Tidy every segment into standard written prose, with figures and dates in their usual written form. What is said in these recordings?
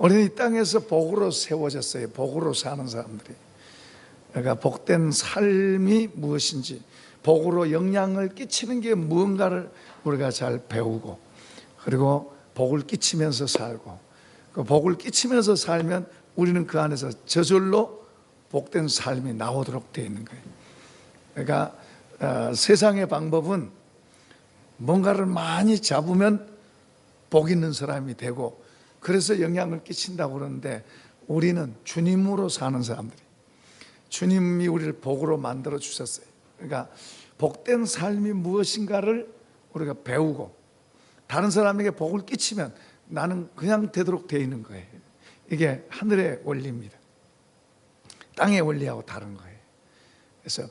우리는 이 땅에서 복으로 세워졌어요. 복으로 사는 사람들이. 그러니까 복된 삶이 무엇인지, 복으로 영향을 끼치는 게 무언가를 우리가 잘 배우고, 그리고 복을 끼치면서 살고, 그 복을 끼치면서 살면 우리는 그 안에서 저절로 복된 삶이 나오도록 되어 있는 거예요. 그러니까 세상의 방법은 뭔가를 많이 잡으면 복 있는 사람이 되고, 그래서 영향을 끼친다고 그러는데, 우리는 주님으로 사는 사람들이, 주님이 우리를 복으로 만들어 주셨어요. 그러니까 복된 삶이 무엇인가를 우리가 배우고, 다른 사람에게 복을 끼치면 나는 그냥 되도록 되어 있는 거예요. 이게 하늘의 원리입니다. 땅의 원리하고 다른 거예요. 그래서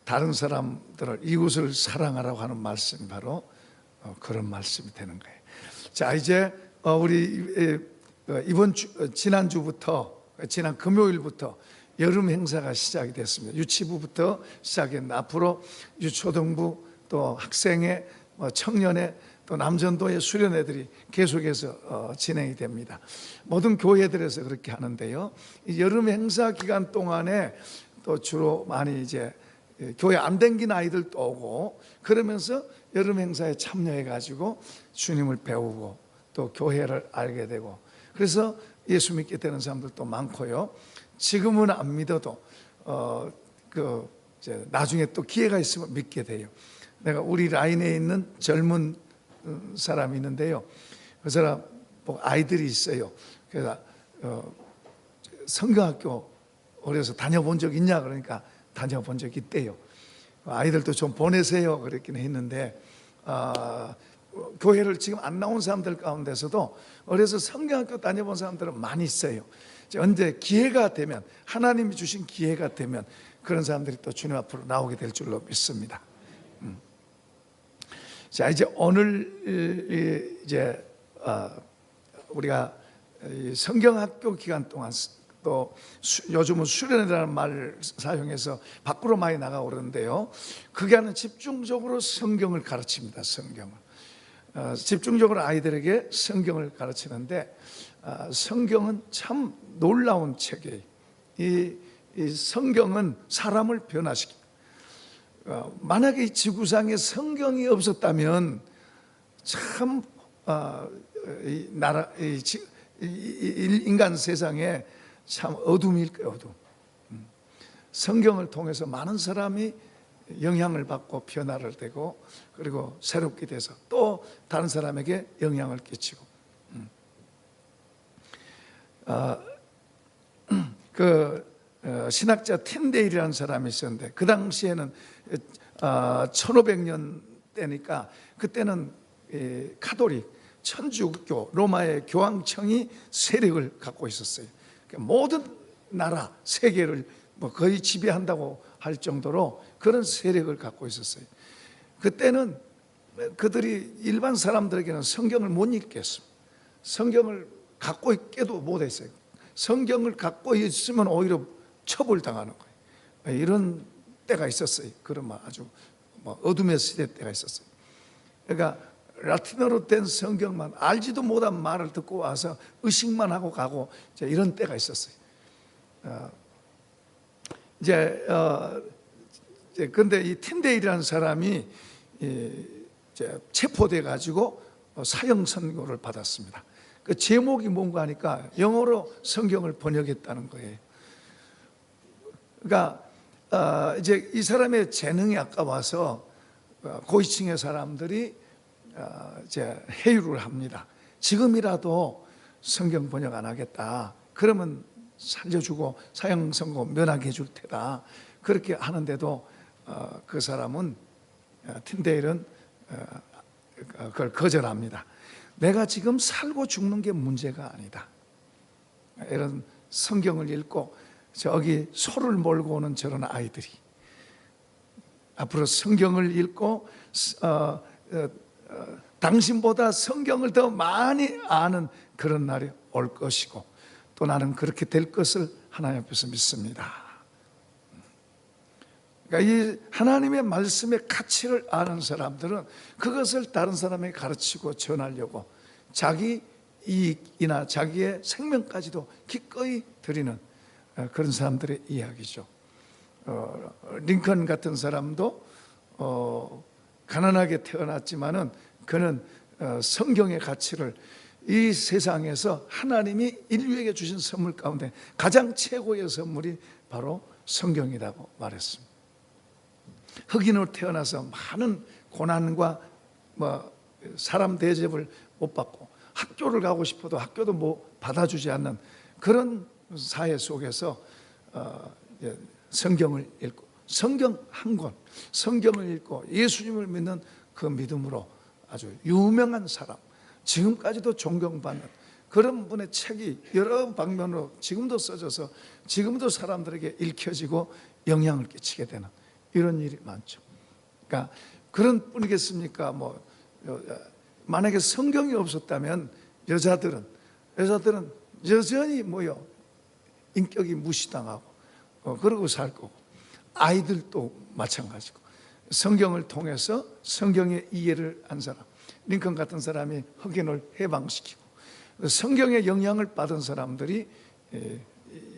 다른 사람들을, 이웃을 사랑하라고 하는 말씀이 바로 그런 말씀이 되는 거예요. 자, 이제 우리 지난 금요일부터 여름 행사가 시작이 됐습니다. 유치부부터 시작했는데, 앞으로 유초등부, 또 학생회, 청년회, 또 남전도의 수련회들이 계속해서 진행이 됩니다. 모든 교회들에서 그렇게 하는데요. 이 여름 행사 기간 동안에 또 주로 많이 이제 교회 안 댕긴 아이들도 오고, 그러면서 여름 행사에 참여해 가지고 주님을 배우고 또 교회를 알게 되고, 그래서 예수 믿게 되는 사람들도 많고요. 지금은 안 믿어도 이제 나중에 또 기회가 있으면 믿게 돼요. 내가 우리 라인에 있는 젊은 사람이 있는데요. 그 사람 아이들이 있어요. 그래서 성경학교 어려서 다녀본 적 있냐 그러니까 다녀본 적 있대요. 아이들도 좀 보내세요 그랬긴 했는데, 교회를 지금 안 나온 사람들 가운데서도 어려서 성경학교 다녀본 사람들은 많이 있어요. 언제 기회가 되면, 하나님이 주신 기회가 되면 그런 사람들이 또 주님 앞으로 나오게 될 줄로 믿습니다. 자, 이제 오늘 이제 우리가 성경학교 기간 동안, 또 요즘은 수련회라는 말을 사용해서 밖으로 많이 나가고 그러는데요. 그 기간은 집중적으로 성경을 가르칩니다. 성경을 집중적으로 아이들에게 성경을 가르치는데, 성경은 참 놀라운 책이에요. 이 성경은 사람을 변화시킵니다. 만약에 이 지구상에 성경이 없었다면 참 인간 세상에 참 어둠일 거예요. 어둠. 성경을 통해서 많은 사람이 영향을 받고 변화를 되고, 그리고 새롭게 돼서 또 다른 사람에게 영향을 끼치고. 신학자 틴데일이라는 사람이 있었는데, 그 당시에는 1500년 때니까, 그때는 카톨릭 천주교 로마의 교황청이 세력을 갖고 있었어요. 그러니까 모든 나라 세계를 거의 지배한다고 할 정도로 그런 세력을 갖고 있었어요. 그때는 그들이 일반 사람들에게는 성경을 못 읽겠습니다. 성경을 갖고 있게도 못했어요. 성경을 갖고 있으면 오히려 처벌당하는 거예요. 이런 때가 있었어요. 그런 아주 어둠의 시대 때가 있었어요. 그러니까 라틴어로 된 성경만, 알지도 못한 말을 듣고 와서 의식만 하고 가고, 이런 때가 있었어요. 근데 이 틴데일이라는 사람이 체포돼 가지고 사형 선고를 받았습니다. 그 제목이 뭔가 하니까 영어로 성경을 번역했다는 거예요. 그러니까 이제 이 사람의 재능이 아까워서 고위층의 사람들이 이제 회유를 합니다. 지금이라도 성경 번역 안 하겠다. 그러면 살려주고 사형 선고 면하게 해줄 테다. 그렇게 하는데도 그 사람은, 틴데일은 그걸 거절합니다. 내가 지금 살고 죽는 게 문제가 아니다. 이런 성경을 읽고 저기 소를 몰고 오는 저런 아이들이 앞으로 성경을 읽고 당신보다 성경을 더 많이 아는 그런 날이 올 것이고, 또 나는 그렇게 될 것을 하나님 앞에서 믿습니다. 그러니까 이 하나님의 말씀의 가치를 아는 사람들은 그것을 다른 사람에게 가르치고 전하려고 자기 이익이나 자기의 생명까지도 기꺼이 드리는 그런 사람들의 이야기죠. 링컨 같은 사람도 가난하게 태어났지만은 그는 성경의 가치를 이 세상에서 하나님이 인류에게 주신 선물 가운데 가장 최고의 선물이 바로 성경이라고 말했습니다. 흑인으로 태어나서 많은 고난과 사람 대접을 못 받고 학교를 가고 싶어도 학교도 뭐 받아주지 않는 그런 사회 속에서 성경을 읽고 성경 한 권, 성경을 읽고 예수님을 믿는 그 믿음으로 아주 유명한 사람, 지금까지도 존경받는 그런 분의 책이 여러 방면으로 지금도 써져서 지금도 사람들에게 읽혀지고 영향을 끼치게 되는 이런 일이 많죠. 그러니까 그런 뿐이겠습니까? 만약에 성경이 없었다면 여자들은 여전히 인격이 무시당하고 그러고 살 거고, 아이들도 마찬가지고, 성경을 통해서 성경의 이해를 한 사람, 링컨 같은 사람이 흑인을 해방시키고 성경의 영향을 받은 사람들이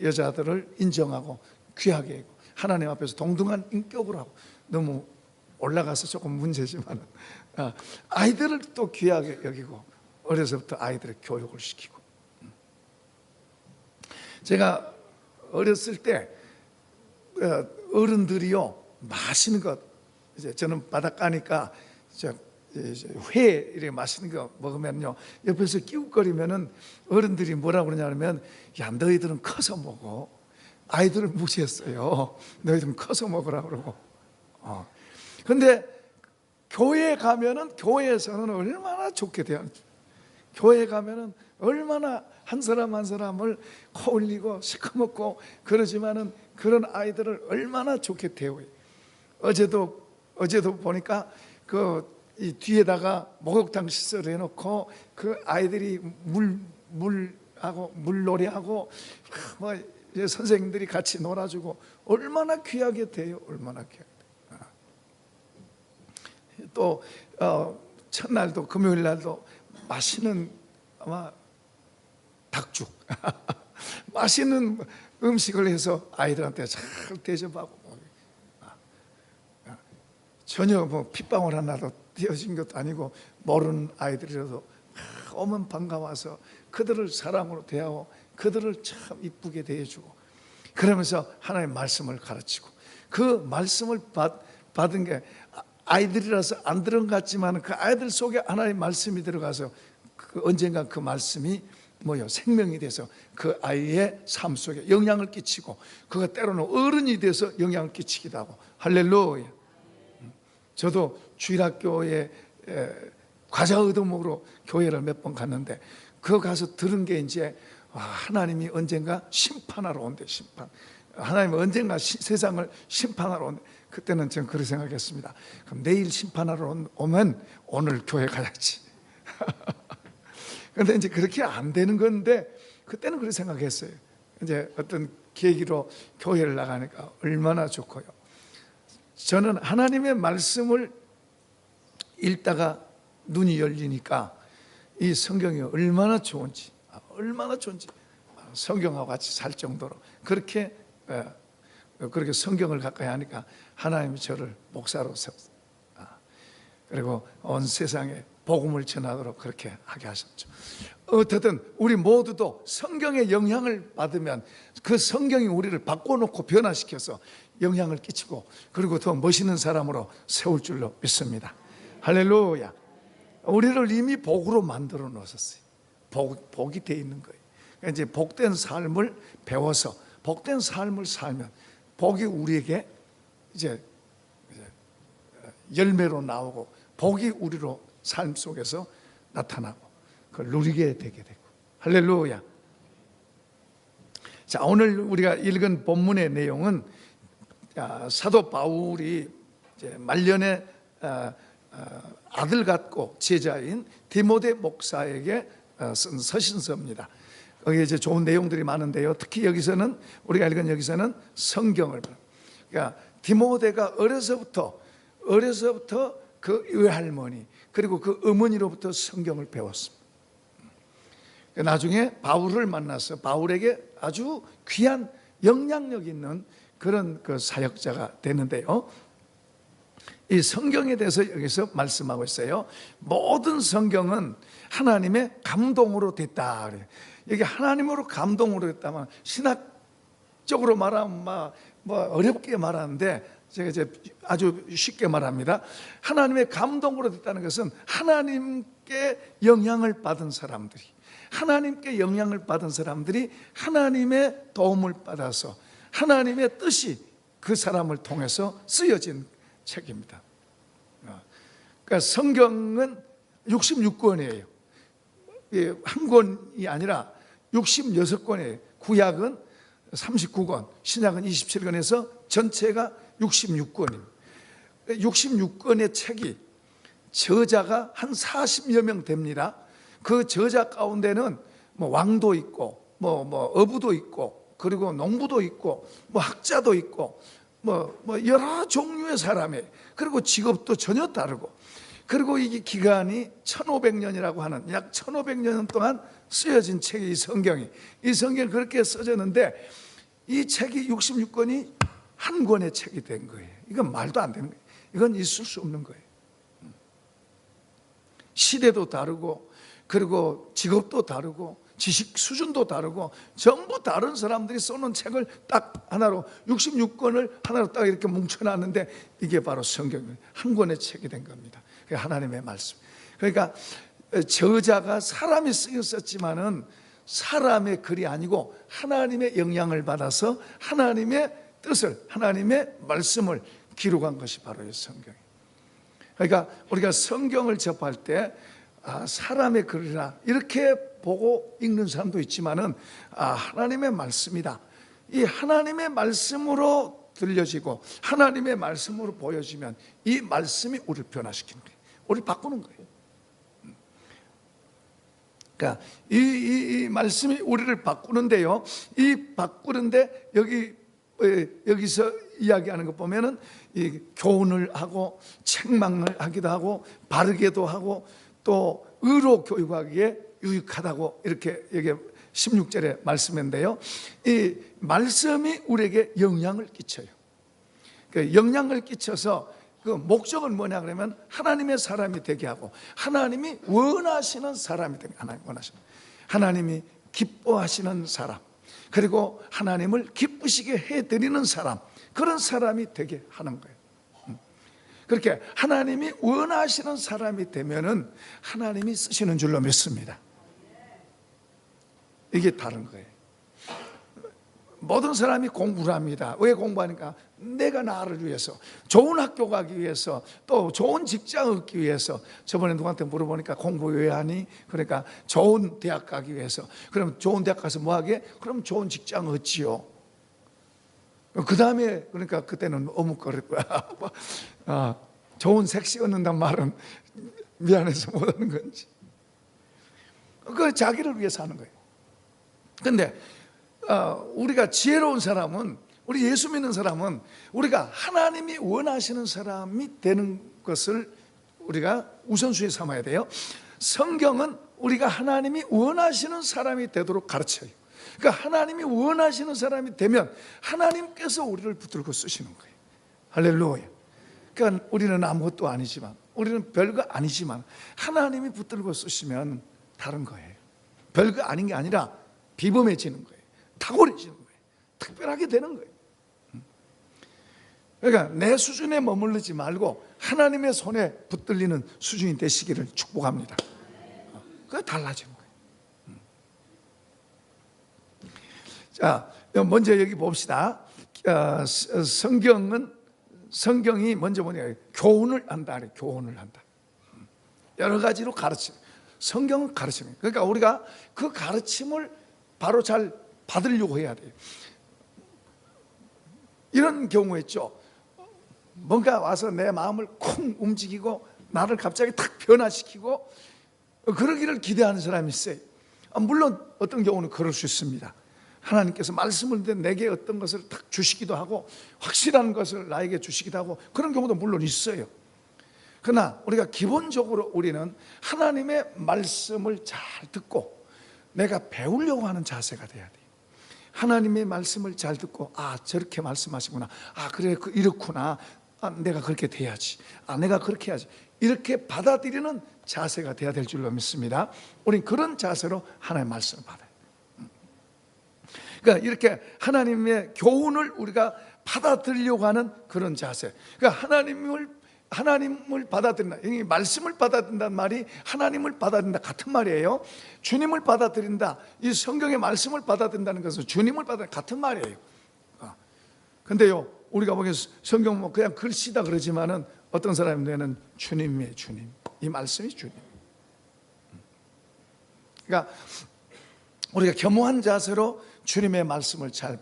여자들을 인정하고 귀하게 하고 하나님 앞에서 동등한 인격으로 하고, 너무 올라가서 조금 문제지만 아이들을 또 귀하게 여기고 어려서부터 아이들의 교육을 시키고. 제가 어렸을 때 어른들이요 맛있는 것, 이제 저는 바닷가니까 회 이렇게 맛있는 거 먹으면요 옆에서 끼웃거리면은 어른들이 뭐라고 그러냐면, 야 너희들은 커서 먹어. 아이들을 무시했어요. 너희들은 커서 먹으라 그러고. 근데 교회에 가면은, 교회에서는 얼마나 좋게 대하는지, 교회에 가면은 얼마나 한 사람 한 사람을 코 올리고 시커멓고 그러지만은 그런 아이들을 얼마나 좋게 대우해. 어제도 보니까 이 뒤에다가 목욕탕 시설을 해놓고 그 아이들이 물하고 물놀이하고 선생님들이 같이 놀아주고 얼마나 귀하게 돼요. 얼마나 귀하게 돼요. 또 첫날도 금요일 날도 맛있는 아마 닭죽 맛있는 음식을 해서 아이들한테 잘 대접하고, 전혀 핏방울 하나도 띄어진 것도 아니고 모르는 아이들이라도 오면 반가워서 그들을 사랑으로 대하고 그들을 참 이쁘게 대해주고, 그러면서 하나님의 말씀을 가르치고, 그 말씀을 받은 게 아이들이라서 안 들은 것 같지만 그 아이들 속에 하나님의 말씀이 들어가서 언젠가 그 말씀이 생명이 돼서 그 아이의 삶 속에 영향을 끼치고, 그가 때로는 어른이 돼서 영향을 끼치기도 하고. 할렐루야. 저도 주일학교에 과자 얻어먹으러 교회를 몇 번 갔는데, 그 가서 들은 게 이제 하나님이 언젠가 심판하러 온대. 심판. 하나님이 언젠가 세상을 심판하러 온대. 그때는 저는 그렇게 생각했습니다. 그럼 내일 심판하러 오면 오늘 교회 가야지. 그런데 이제 그렇게 안 되는 건데, 그때는 그렇게 생각했어요. 이제 어떤 계기로 교회를 나가니까 얼마나 좋고요. 저는 하나님의 말씀을 읽다가 눈이 열리니까 이 성경이 얼마나 좋은지 성경하고 같이 살 정도로 그렇게 성경을 가까이 하니까 하나님이 저를 목사로 세웠어요. 그리고 온 세상에 복음을 전하도록 그렇게 하게 하셨죠. 어쨌든 우리 모두도 성경의 영향을 받으면 그 성경이 우리를 바꿔놓고 변화시켜서 영향을 끼치고, 그리고 더 멋있는 사람으로 세울 줄로 믿습니다. 할렐루야. 우리를 이미 복으로 만들어 놓으셨어요. 복이 돼 있는 거예요. 그러니까 이제 복된 삶을 배워서 복된 삶을 살면 복이 우리에게 이제 열매로 나오고, 복이 우리로 삶 속에서 나타나고 그걸 누리게 되게 되고. 할렐루야. 자, 오늘 우리가 읽은 본문의 내용은 사도 바울이 이제 말년에 아들 같고 제자인 디모데 목사에게 쓴 서신서입니다. 거기에 이제 좋은 내용들이 많은데요. 특히 여기서는, 우리가 읽은 여기서는 성경을, 그러니까 디모데가 어려서부터 그 외할머니 그리고 그 어머니로부터 성경을 배웠습니다. 나중에 바울을 만나서 바울에게 아주 귀한 영향력 있는 그런 그 사역자가 되는데요. 이 성경에 대해서 여기서 말씀하고 있어요. 모든 성경은 하나님의 감동으로 됐다. 여기 하나님으로 감동으로 됐다면 신학적으로 말하면 뭐 어렵게 말하는데 제가 이제 아주 쉽게 말합니다. 하나님의 감동으로 됐다는 것은 하나님께 영향을 받은 사람들이, 하나님께 영향을 받은 사람들이 하나님의 도움을 받아서 하나님의 뜻이 그 사람을 통해서 쓰여진 책입니다. 그러니까 성경은 66권이에요. 한 권이 아니라 66권이에요. 구약은 39권, 신약은 27권에서 전체가 66권입니다. 66권의 책이 저자가 한 40여 명 됩니다. 그 저자 가운데는 뭐 왕도 있고 뭐 어부도 있고 그리고 농부도 있고 뭐 학자도 있고 뭐 여러 종류의 사람이, 그리고 직업도 전혀 다르고, 그리고 이 기간이 1500년이라고 하는 약 1500년 동안 쓰여진 책이 이 성경이 그렇게 써졌는데, 이 책이 66권이 한 권의 책이 된 거예요. 이건 말도 안 되는 거예요. 이건 있을 수 없는 거예요. 시대도 다르고 그리고 직업도 다르고 지식 수준도 다르고 전부 다른 사람들이 써놓은 책을 딱 하나로 66권을 하나로 딱 이렇게 뭉쳐놨는데 이게 바로 성경이에요. 한 권의 책이 된 겁니다. 그게 하나님의 말씀. 그러니까 저자가 사람이 쓰였었지만은 사람의 글이 아니고 하나님의 영향을 받아서 하나님의 뜻을, 하나님의 말씀을 기록한 것이 바로 이 성경이에요. 그러니까 우리가 성경을 접할 때 사람의 글이라 이렇게 보고 읽는 사람도 있지만은 하나님의 말씀이다. 이 하나님의 말씀으로 들려지고 하나님의 말씀으로 보여지면 이 말씀이 우리를 변화시키는 거예요. 우리를 바꾸는 거예요. 그러니까 이 말씀이 우리를 바꾸는데요. 이 바꾸는데 여기서 이야기하는 것 보면은 이 교훈을 하고 책망을 하기도 하고 바르게도 하고 또 의로 교육하기에 유익하다고 이렇게 여기 16절에 말씀인데요. 이 말씀이 우리에게 영향을 끼쳐요. 그 영향을 끼쳐서 그 목적은 뭐냐 그러면 하나님의 사람이 되게 하고 하나님이 원하시는 사람이 되게, 하나님이 기뻐하시는 사람, 그리고 하나님을 기쁘시게 해드리는 사람, 그런 사람이 되게 하는 거예요. 그렇게 하나님이 원하시는 사람이 되면은 하나님이 쓰시는 줄로 믿습니다. 이게 다른 거예요. 모든 사람이 공부를 합니다. 왜 공부하니까? 내가 나를 위해서, 좋은 학교 가기 위해서, 또 좋은 직장 얻기 위해서. 저번에 누구한테 물어보니까 공부 왜 하니? 그러니까 좋은 대학 가기 위해서. 그럼 좋은 대학 가서 뭐 하게? 그럼 좋은 직장 얻지요. 그 다음에 그러니까 그때는 어묵거릴 거야. 좋은 색시 얻는단 말은 미안해서 못하는 건지. 그 자기를 위해서 하는 거예요. 근데 우리가 지혜로운 사람은, 우리 예수 믿는 사람은 우리가 하나님이 원하시는 사람이 되는 것을 우리가 우선순위 삼아야 돼요. 성경은 우리가 하나님이 원하시는 사람이 되도록 가르쳐요. 그러니까 하나님이 원하시는 사람이 되면 하나님께서 우리를 붙들고 쓰시는 거예요. 할렐루야. 그러니까 우리는 아무것도 아니지만, 우리는 별거 아니지만 하나님이 붙들고 쓰시면 다른 거예요. 별거 아닌 게 아니라 비범해지는 거예요. 탁월해지는 거예요. 특별하게 되는 거예요. 그러니까 내 수준에 머무르지 말고 하나님의 손에 붙들리는 수준이 되시기를 축복합니다. 그게 달라지는 거예요. 자, 먼저 여기 봅시다. 성경이 먼저 뭐냐, 교훈을 한다. 교훈을 한다. 여러 가지로 가르치는, 성경은 가르치는 거예요. 그러니까 우리가 그 가르침을 바로 잘 받으려고 해야 돼요. 이런 경우 있죠. 뭔가 와서 내 마음을 쿵 움직이고 나를 갑자기 탁 변화시키고 그러기를 기대하는 사람이 있어요. 물론 어떤 경우는 그럴 수 있습니다. 하나님께서 말씀을 듣는 내게 어떤 것을 탁 주시기도 하고 확실한 것을 나에게 주시기도 하고 그런 경우도 물론 있어요. 그러나 우리가 기본적으로 우리는 하나님의 말씀을 잘 듣고 내가 배우려고 하는 자세가 돼야 돼요. 하나님의 말씀을 잘 듣고 저렇게 말씀하시구나, 그래 이렇구나, 내가 그렇게 돼야지, 내가 그렇게 해야지, 이렇게 받아들이는 자세가 돼야 될 줄로 믿습니다. 우린 그런 자세로 하나님의 말씀을 받아요. 그러니까 이렇게 하나님의 교훈을 우리가 받아들이려고 하는 그런 자세. 그러니까 하나님을 받아들인다, 이 말씀을 받아들인다는 말이 하나님을 받아들인다 같은 말이에요. 주님을 받아들인다, 이 성경의 말씀을 받아들인다는 것은 주님을 받아들인다 같은 말이에요. 근데요, 우리가 보기엔 성경 뭐 그냥 글씨다 그러지만은 어떤 사람의 뇌는 주님이에요. 주님, 이 말씀이 주님. 그러니까 우리가 겸허한 자세로 주님의 말씀을 잘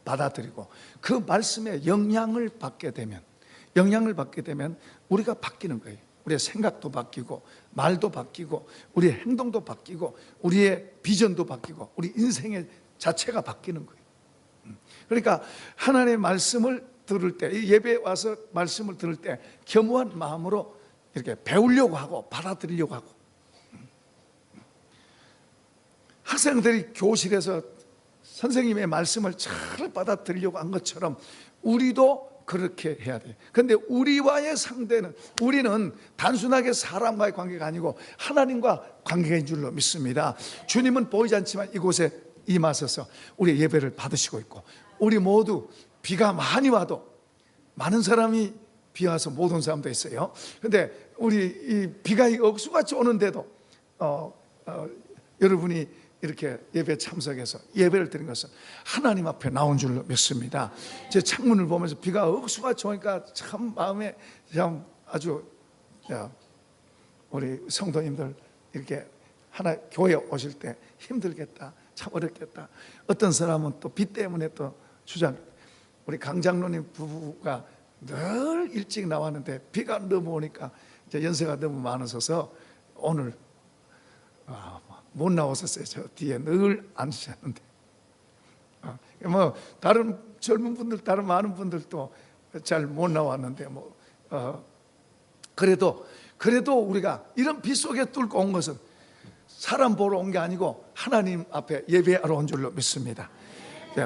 받아들이고 그 말씀에 영향을 받게 되면 우리가 바뀌는 거예요. 우리의 생각도 바뀌고 말도 바뀌고 우리의 행동도 바뀌고 우리의 비전도 바뀌고 우리 인생의 자체가 바뀌는 거예요. 그러니까 하나님의 말씀을 들을 때, 예배에 와서 말씀을 들을 때 겸허한 마음으로 이렇게 배우려고 하고 받아들이려고 하고, 학생들이 교실에서 선생님의 말씀을 잘 받아들이려고 한 것처럼 우리도 그렇게 해야 돼요. 그런데 우리와의 상대는, 우리는 단순하게 사람과의 관계가 아니고 하나님과 관계인 줄로 믿습니다. 주님은 보이지 않지만 이곳에 임하셔서 우리의 예배를 받으시고 있고, 우리 모두 비가 많이 와도, 많은 사람이 비 와서 못 온 사람도 있어요. 그런데 우리 이 비가 억수같이 오는데도 여러분이 이렇게 예배에 참석해서 예배를 드린 것은 하나님 앞에 나온 줄로 믿습니다. 제 창문을 보면서 비가 억수같이 오니까 참 마음에 참 아주, 우리 성도님들 이렇게 하나 교회 오실 때 힘들겠다, 참 어렵겠다. 어떤 사람은 또 비 때문에 또 우리 강 장로님 부부가 늘 일찍 나왔는데 비가 너무 오니까 이제 연세가 너무 많으셔서 오늘 못 나오셨어요. 저 뒤에 늘 앉으셨는데, 뭐 다른 젊은 분들, 다른 많은 분들도 잘 못 나왔는데, 그래도 우리가 이런 비 속에 뚫고 온 것은 사람 보러 온 게 아니고 하나님 앞에 예배하러 온 줄로 믿습니다.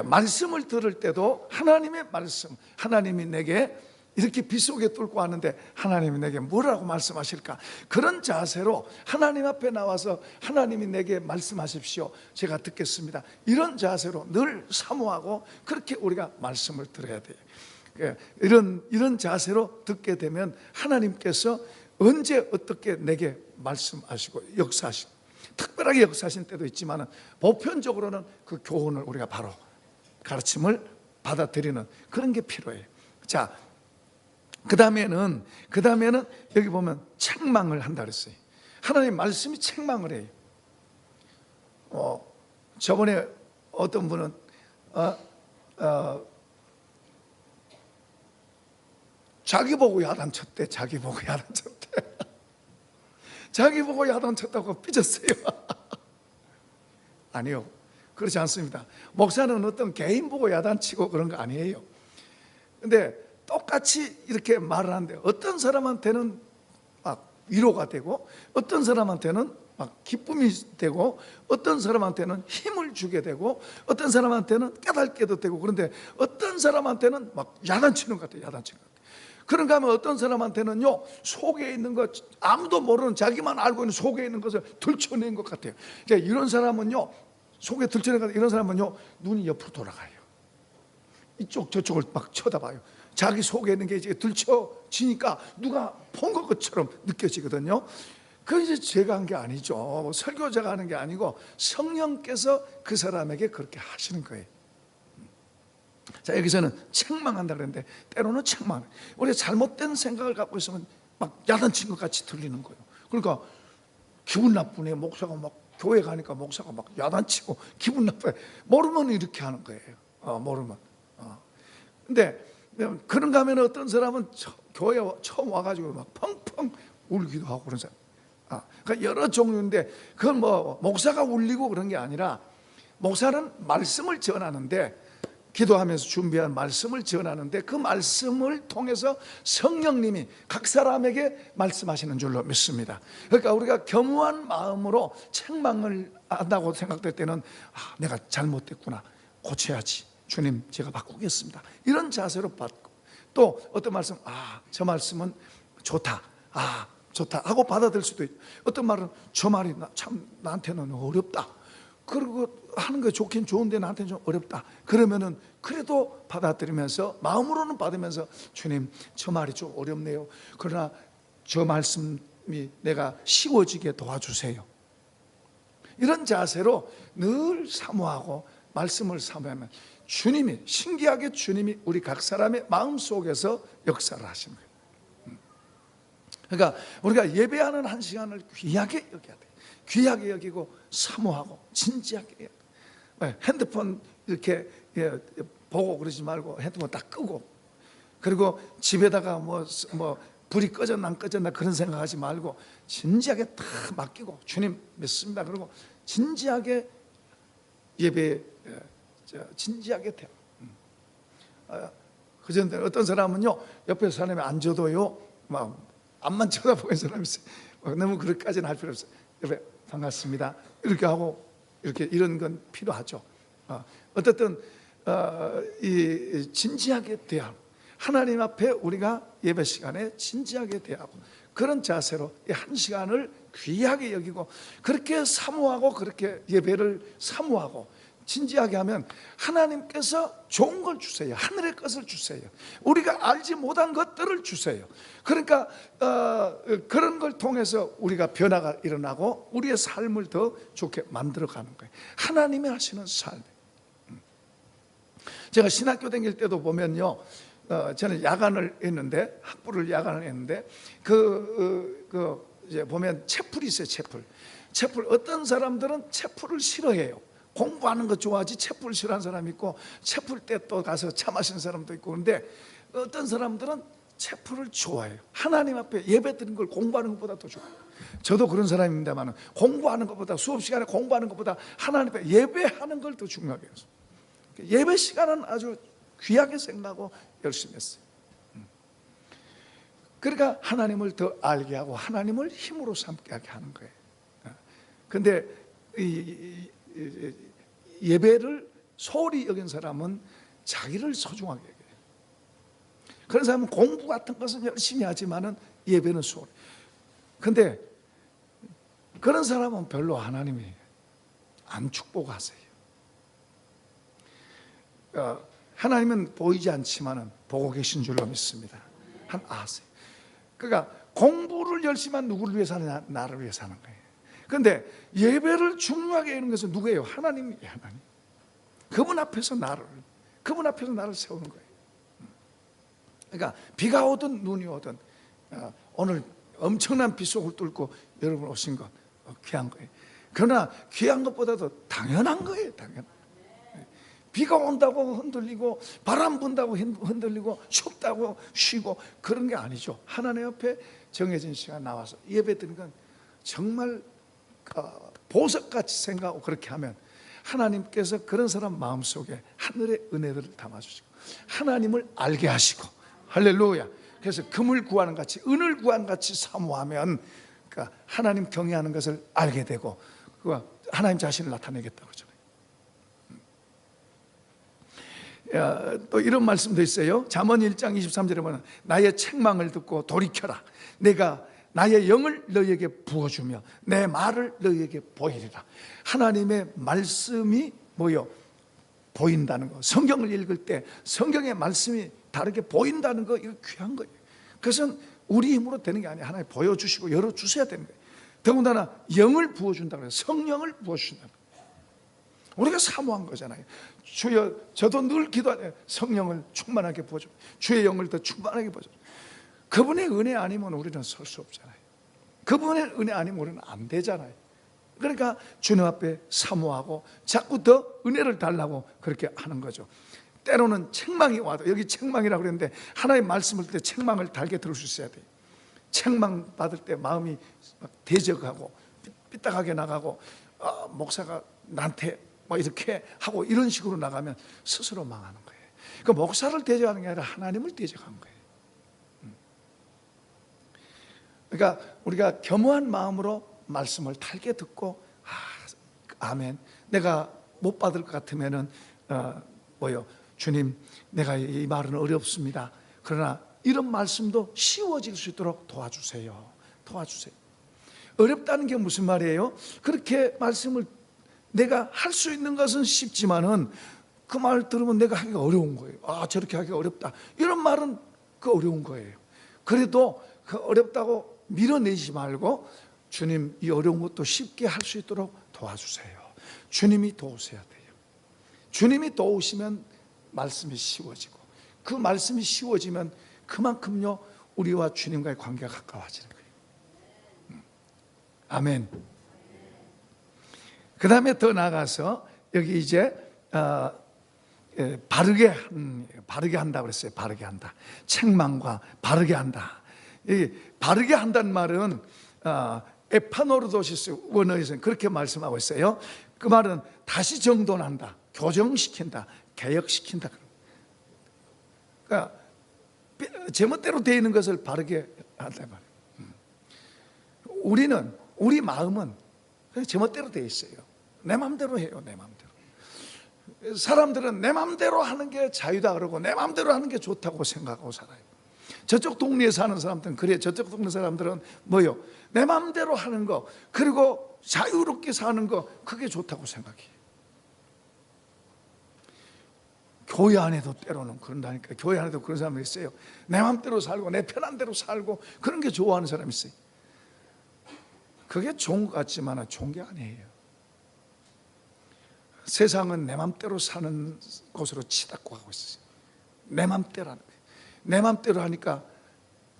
말씀을 들을 때도 하나님의 말씀, 하나님이 내게 이렇게 비 속에 뚫고 왔는데 하나님이 내게 뭐라고 말씀하실까, 그런 자세로 하나님 앞에 나와서 하나님이 내게 말씀하십시오, 제가 듣겠습니다, 이런 자세로 늘 사모하고 그렇게 우리가 말씀을 들어야 돼요. 이런 자세로 듣게 되면 하나님께서 언제 어떻게 내게 말씀하시고 역사하시고, 특별하게 역사하신 때도 있지만 보편적으로는 그 교훈을 우리가 바로 가르침을 받아들이는 그런 게 필요해요. 자, 그 다음에는 여기 보면 책망을 한다 그랬어요. 하나님 말씀이 책망을 해요. 저번에 어떤 분은 자기 보고 야단쳤대. 자기 보고 야단쳤다고 삐졌어요. 아니요, 그렇지 않습니다. 목사는 어떤 개인 보고 야단치고 그런 거 아니에요. 근데 똑같이 이렇게 말을 하는데 어떤 사람한테는 막 위로가 되고, 어떤 사람한테는 막 기쁨이 되고, 어떤 사람한테는 힘을 주게 되고, 어떤 사람한테는 깨닫게도 되고, 그런데 어떤 사람한테는 막 야단치는 것 같아요. 그런가 하면 어떤 사람한테는요, 속에 있는 것, 아무도 모르는, 자기만 알고 있는 속에 있는 것을 들춰낸 것 같아요. 그러니까 이런 사람은요, 속에 들춰낸 것 같아요. 이런 사람은요, 눈이 옆으로 돌아가요. 이쪽 저쪽을 막 쳐다봐요. 자기 속에 있는 게 이제 들춰지니까 누가 본 것처럼 느껴지거든요. 그건 이제 제가 한 게 아니죠. 설교자가 하는 게 아니고 성령께서 그 사람에게 그렇게 하시는 거예요. 자, 여기서는 책망한다 그랬는데 때로는 책망, 우리가 잘못된 생각을 갖고 있으면 막 야단친 것 같이 들리는 거예요. 그러니까 기분 나쁘네. 목사가 막 교회 가니까 목사가 막 야단치고 기분 나빠요. 모르면 이렇게 하는 거예요. 모르면. 근데 그런가 하면 어떤 사람은 교회에 처음 와가지고 막 펑펑 울기도 하고 그런 사람. 그러니까 여러 종류인데, 그건 뭐 목사가 울리고 그런 게 아니라, 목사는 말씀을 전하는데, 기도하면서 준비한 말씀을 전하는데 그 말씀을 통해서 성령님이 각 사람에게 말씀하시는 줄로 믿습니다. 그러니까 우리가 겸허한 마음으로 책망을 한다고 생각될 때는 내가 잘못됐구나, 고쳐야지, 주님 제가 바꾸겠습니다, 이런 자세로 받고, 또 어떤 말씀, 저 말씀은 좋다, 좋다 하고 받아들일 수도 있고, 어떤 말은 저 말이 참 나한테는 어렵다, 그리고 하는 거 좋긴 좋은데 나한테는 좀 어렵다, 그러면은 그래도 받아들이면서, 마음으로는 받으면서, 주님 저 말이 좀 어렵네요, 그러나 저 말씀이 내가 쉬워지게 도와주세요, 이런 자세로 늘 사모하고 말씀을 사모하면 주님이, 신기하게 주님이 우리 각 사람의 마음속에서 역사를 하시는 거예요. 그러니까 우리가 예배하는 한 시간을 귀하게 여겨야 돼요. 귀하게 여기고 사모하고 진지하게 해야 돼요. 핸드폰 이렇게 보고 그러지 말고 핸드폰 딱 끄고, 그리고 집에다가 뭐 불이 꺼졌나 안 꺼졌나 그런 생각하지 말고 진지하게 다 맡기고, 주님 믿습니다, 그리고 진지하게 예배에 진지하게 돼요. 그전에 어떤 사람은요, 옆에 사람이 앉아도요 막 앞만 쳐다보는 사람이 있어요. 너무 그렇게까지는 할 필요 없어요. 옆에 반갑습니다 이렇게 하고, 이렇게 이런 건 필요하죠. 어쨌든 이 진지하게 대하고, 하나님 앞에 우리가 예배 시간에 진지하게 대하고, 그런 자세로 이 한 시간을 귀하게 여기고, 그렇게 사모하고, 그렇게 예배를 사모하고 진지하게 하면 하나님께서 좋은 걸 주세요. 하늘의 것을 주세요. 우리가 알지 못한 것들을 주세요. 그러니까 그런 걸 통해서 우리가 변화가 일어나고 우리의 삶을 더 좋게 만들어가는 거예요. 하나님이 하시는 삶. 제가 신학교 다닐 때도 보면요, 저는 야간을 했는데, 학부를 야간을 했는데, 이제 보면 채플이 있어요. 채플. 어떤 사람들은 채플을 싫어해요. 공부하는 거 좋아하지 채플 싫어하는 사람이 있고, 채플 때 또 가서 차 마시는 사람도 있고, 그런데 어떤 사람들은 채플을 좋아해요. 하나님 앞에 예배 드리는 걸 공부하는 것보다 더 좋아해요. 저도 그런 사람입니다만, 공부하는 것보다, 수업 시간에 공부하는 것보다 하나님 앞에 예배하는 걸 더 중요하게 해요. 예배 시간은 아주 귀하게 생각하고 열심히 했어요. 그러니까 하나님을 더 알게 하고 하나님을 힘으로 삼게 하게 하는 거예요. 그런데 예배를 소홀히 여긴 사람은 자기를 소중하게 여겨요. 그런 사람은 공부 같은 것은 열심히 하지만은 예배는 소홀히. 그런데 그런 사람은 별로 하나님이 안 축복하세요. 하나님은 보이지 않지만은 보고 계신 줄로 믿습니다. 아세요. 그러니까 공부를 열심히 한 누구를 위해서 하느냐? 나를 위해서 하는 거예요. 그런데 예배를 중요하게 하는 것은 누구예요? 하나님이에요. 하나님. 그분 앞에서 나를 세우는 거예요. 그러니까 비가 오든 눈이 오든, 오늘 엄청난 빗속을 뚫고 여러분 오신 것 귀한 거예요. 그러나 귀한 것보다도 당연한 거예요. 비가 온다고 흔들리고, 바람 분다고 흔들리고, 춥다고 쉬고 그런 게 아니죠. 하나님 앞에 정해진 시간 나와서 예배 드리는 건 정말 보석같이 생각하고, 그렇게 하면 하나님께서 그런 사람 마음속에 하늘의 은혜들을 담아주시고 하나님을 알게 하시고, 할렐루야. 그래서 금을 구하는 같이, 은을 구하는 같이 사모하면 하나님 경외하는 것을 알게 되고, 하나님 자신을 나타내겠다고 그러죠. 또 이런 말씀도 있어요. 잠언 1장 23절에 보면, 나의 책망을 듣고 돌이켜라. 내가 나의 영을 너희에게 부어주며 내 말을 너희에게 보이리라. 하나님의 말씀이 뭐요? 보인다는 거. 성경을 읽을 때 성경의 말씀이 다르게 보인다는 거, 이거 귀한 거예요. 그것은 우리 힘으로 되는 게 아니에요. 하나님 보여주시고 열어주셔야 되는 거예요. 더군다나 영을 부어준다고 해요. 성령을 부어주신다는 거예요. 우리가 사모한 거잖아요. 주여, 저도 늘 기도하네요. 성령을 충만하게 부어줘. 주의 영을 더 충만하게 부어줘. 그분의 은혜 아니면 우리는 설 수 없잖아요. 그분의 은혜 아니면 우리는 안 되잖아요. 그러니까 주님 앞에 사모하고 자꾸 더 은혜를 달라고 그렇게 하는 거죠. 때로는 책망이 와도, 여기 책망이라고 그랬는데 하나님 말씀을 때 책망을 달게 들을 수 있어야 돼요. 책망 받을 때 마음이 막 대적하고 삐딱하게 나가고, 목사가 나한테 뭐 이렇게 하고 이런 식으로 나가면 스스로 망하는 거예요. 그 목사를 대적하는 게 아니라 하나님을 대적한 거예요. 그러니까 우리가 겸허한 마음으로 말씀을 달게 듣고, 아멘. 내가 못 받을 것 같으면은 주님, 내가 이 말은 어렵습니다. 그러나 이런 말씀도 쉬워질 수 있도록 도와주세요. 도와주세요. 어렵다는 게 무슨 말이에요? 그렇게 말씀을 내가 할 수 있는 것은 쉽지만은 그 말 들으면 내가 하기가 어려운 거예요. 아, 저렇게 하기가 어렵다. 이런 말은 그 어려운 거예요. 그래도 그 어렵다고 밀어내지 말고 주님, 이 어려운 것도 쉽게 할 수 있도록 도와주세요. 주님이 도우셔야 돼요. 주님이 도우시면 말씀이 쉬워지고, 그 말씀이 쉬워지면 그만큼요 우리와 주님과의 관계가 가까워지는 거예요. 아멘. 그 다음에 더 나아가서 여기 이제 바르게 한다고 그랬어요. 바르게 한다. 책망과 바르게 한다. 이 바르게 한다는 말은 에파노르도시스 원어에서는 그렇게 말씀하고 있어요. 그 말은 다시 정돈한다, 교정시킨다, 개혁시킨다. 그러니까 제멋대로 되어 있는 것을 바르게 한다 말이에요. 우리 마음은 그냥 제멋대로 되어 있어요. 내 마음대로 해요. 내 마음대로. 사람들은 내 마음대로 하는 게 자유다 그러고 내 마음대로 하는 게 좋다고 생각하고 살아요. 저쪽 동네에 사는 사람들은 그래. 저쪽 동네 사람들은 뭐요? 내 마음대로 하는 거, 그리고 자유롭게 사는 거, 그게 좋다고 생각해요. 교회 안에도 때로는 그런다니까. 교회 안에도 그런 사람이 있어요. 내 마음대로 살고 내 편한 대로 살고 그런 게 좋아하는 사람이 있어요. 그게 좋은 것 같지만 좋은 게 아니에요. 세상은 내 맘대로 사는 곳으로 치닫고 가고 있어요. 내 맘대로 하는 거예요. 내 맘대로 하니까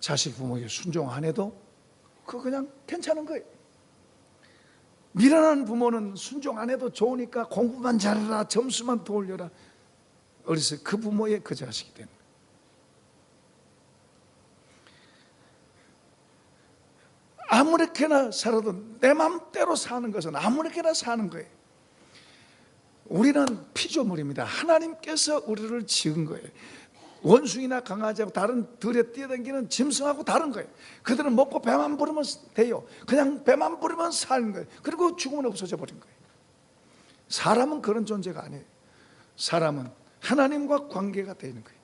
자식 부모에게 순종 안 해도 그거 그냥 괜찮은 거예요. 미련한 부모는 순종 안 해도 좋으니까 공부만 잘해라, 점수만 더 올려라. 어디서 그 부모의 그 자식이 되는 거예요. 아무렇게나 살아도 내 맘대로 사는 것은 아무렇게나 사는 거예요. 우리는 피조물입니다. 하나님께서 우리를 지은 거예요. 원숭이나 강아지하고 다른 들에 뛰어다니는 짐승하고 다른 거예요. 그들은 먹고 배만 부르면 돼요. 그냥 배만 부르면 사는 거예요. 그리고 죽으면 없어져 버린 거예요. 사람은 그런 존재가 아니에요. 사람은 하나님과 관계가 되는 거예요.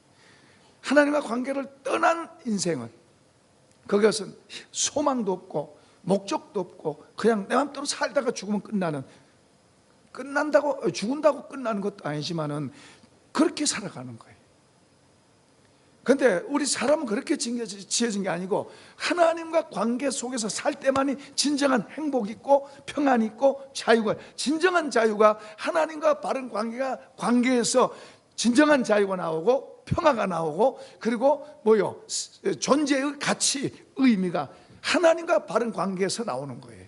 하나님과 관계를 떠난 인생은, 그것은 소망도 없고 목적도 없고 그냥 내 맘대로 살다가 죽으면 죽은다고 끝나는 것도 아니지만은 그렇게 살아가는 거예요. 그런데 우리 사람은 그렇게 지어진 게 아니고 하나님과 관계 속에서 살 때만이 진정한 행복이 있고 평안이 있고 자유가, 진정한 자유가 하나님과 바른 관계에서 진정한 자유가 나오고 평화가 나오고, 그리고 존재의 가치, 의미가 하나님과 바른 관계에서 나오는 거예요.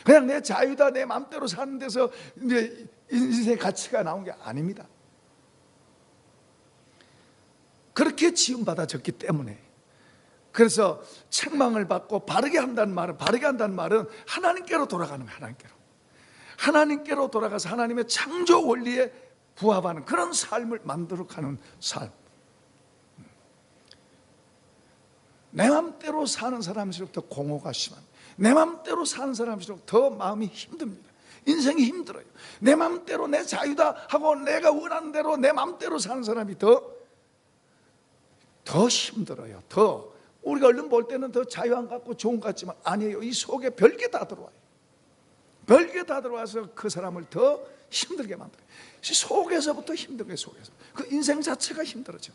그냥 내 자유다, 내 마음대로 사는 데서 이제 인생의 가치가 나온 게 아닙니다. 그렇게 지음받아졌기 때문에. 그래서 책망을 받고 바르게 한다는 말은 하나님께로 돌아가는 거예요. 하나님께로 돌아가서 하나님의 창조 원리에 부합하는 그런 삶을 만들어가는 삶. 내 마음대로 사는 사람일수록 더 공허가 심한, 내 마음대로 사는 사람일수록 더 마음이 힘듭니다. 인생이 힘들어요. 내 마음대로 내 자유다 하고 내가 원하는 대로 내 마음대로 사는 사람이 더 힘들어요. 우리가 얼른 볼 때는 더 자유 안 갖고 좋은 것 같지만 아니에요. 이 속에 별게 다 들어와요. 별게 다 들어와서 그 사람을 더 힘들게 만들어요. 속에서부터 힘든 거예요. 속에서 그 인생 자체가 힘들어져.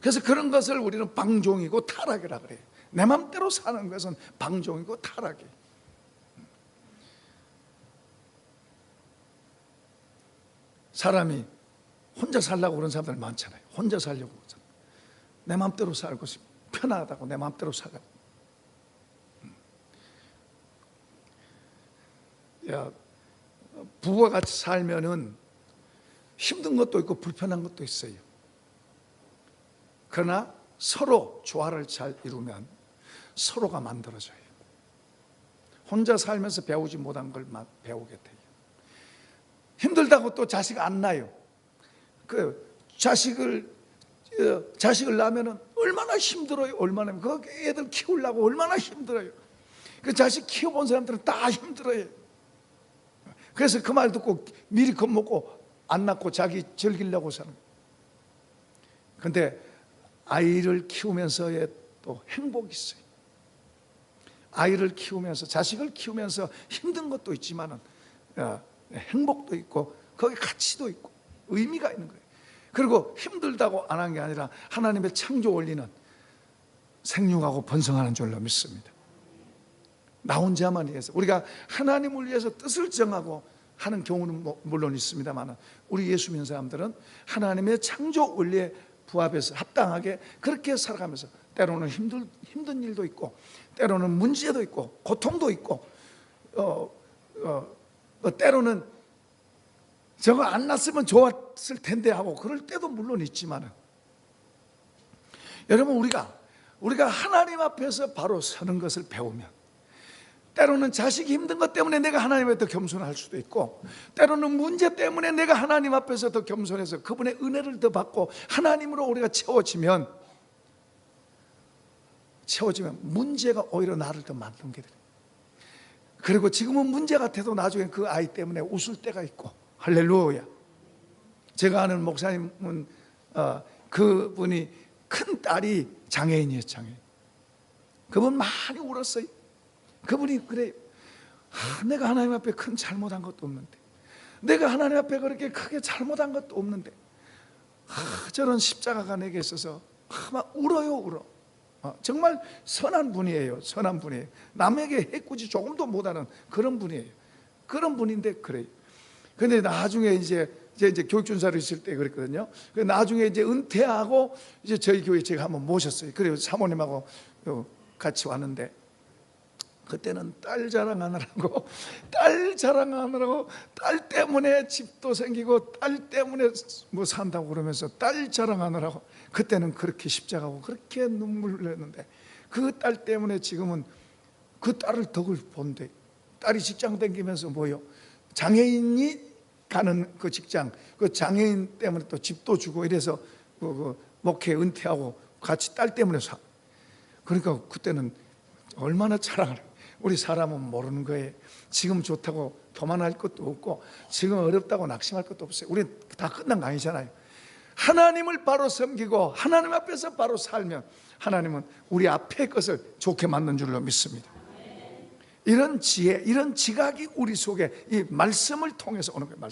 그래서 그런 것을 우리는 방종이고 타락이라 그래요. 내 맘대로 사는 것은 방종이고 타락이에요. 사람이 혼자 살려고 그런 사람들 많잖아요. 혼자 살려고 그러잖아요. 내 맘대로 살고 싶어, 편하다고 내 맘대로 살아. 부부가 같이 살면은 힘든 것도 있고 불편한 것도 있어요. 그러나 서로 조화를 잘 이루면 서로가 만들어져요. 혼자 살면서 배우지 못한 걸 배우게 돼요. 힘들다고 또 자식 안 낳아요. 그 자식을 낳으면은 얼마나 힘들어요. 그 애들 키우려고 얼마나 힘들어요. 그 자식 키워본 사람들은 다 힘들어요. 그래서 그 말 듣고 미리 겁먹고 안 낳고 자기 즐기려고 사는 거예요. 근데 아이를 키우면서의 또 행복이 있어요. 아이를 키우면서, 자식을 키우면서 힘든 것도 있지만은 행복도 있고 거기 가치도 있고 의미가 있는 거예요. 그리고 힘들다고 안 한 게 아니라 하나님의 창조 원리는 생육하고 번성하는 줄로 믿습니다. 나 혼자만 위해서, 우리가 하나님을 위해서 뜻을 정하고 하는 경우는 물론 있습니다만, 우리 예수 믿는 사람들은 하나님의 창조 원리에 부합해서 합당하게 그렇게 살아가면서 때로는 힘든 일도 있고, 때로는 문제도 있고, 고통도 있고, 때로는 저거 안 났으면 좋았을 텐데 하고 그럴 때도 물론 있지만, 여러분, 우리가 하나님 앞에서 바로 서는 것을 배우면, 때로는 자식이 힘든 것 때문에 내가 하나님 앞에 더 겸손할 수도 있고, 때로는 문제 때문에 내가 하나님 앞에서 더 겸손해서 그분의 은혜를 더 받고 하나님으로 우리가 채워지면 문제가 오히려 나를 더 만들게 돼요. 그리고 지금은 문제 같아도 나중에 그 아이 때문에 웃을 때가 있고, 할렐루야. 제가 아는 목사님은 그분이 큰 딸이 장애인이에요. 장애인. 그분 많이 울었어요. 그분이 그래요. 내가 하나님 앞에 큰 잘못한 것도 없는데, 내가 하나님 앞에 그렇게 크게 잘못한 것도 없는데 저런 십자가가 내게 있어서 막 울어요. 정말 선한 분이에요. 선한 분이에요. 남에게 해꾸지 조금도 못하는 그런 분이에요. 그런 분인데 그래요. 근데 나중에 이제 교육준사로 있을 때 그랬거든요. 나중에 이제 은퇴하고 이제 저희 교회 제가 한번 모셨어요. 그래서 사모님하고 같이 왔는데, 그때는 딸 자랑하느라고 딸 때문에 집도 생기고 딸 때문에 뭐 산다고 그러면서 딸 자랑하느라고 그때는 그렇게 십자가고 그렇게 눈물을 흘렸는데, 그 딸 때문에 지금은 그 딸을 덕을 본대. 딸이 직장 다니면서 뭐요? 장애인이 가는 그 직장, 그 장애인 때문에 또 집도 주고 이래서 그 목회 은퇴하고 같이 딸 때문에 사. 그러니까 그때는 얼마나 자랑을. 우리 사람은 모르는 거예요. 지금 좋다고 교만할 것도 없고, 지금 어렵다고 낙심할 것도 없어요. 우리 다 끝난 거 아니잖아요. 하나님을 바로 섬기고 하나님 앞에서 바로 살면 하나님은 우리 앞의 것을 좋게 만든 줄로 믿습니다. 이런 지혜, 이런 지각이 우리 속에 이 말씀을 통해서 오는 거예요.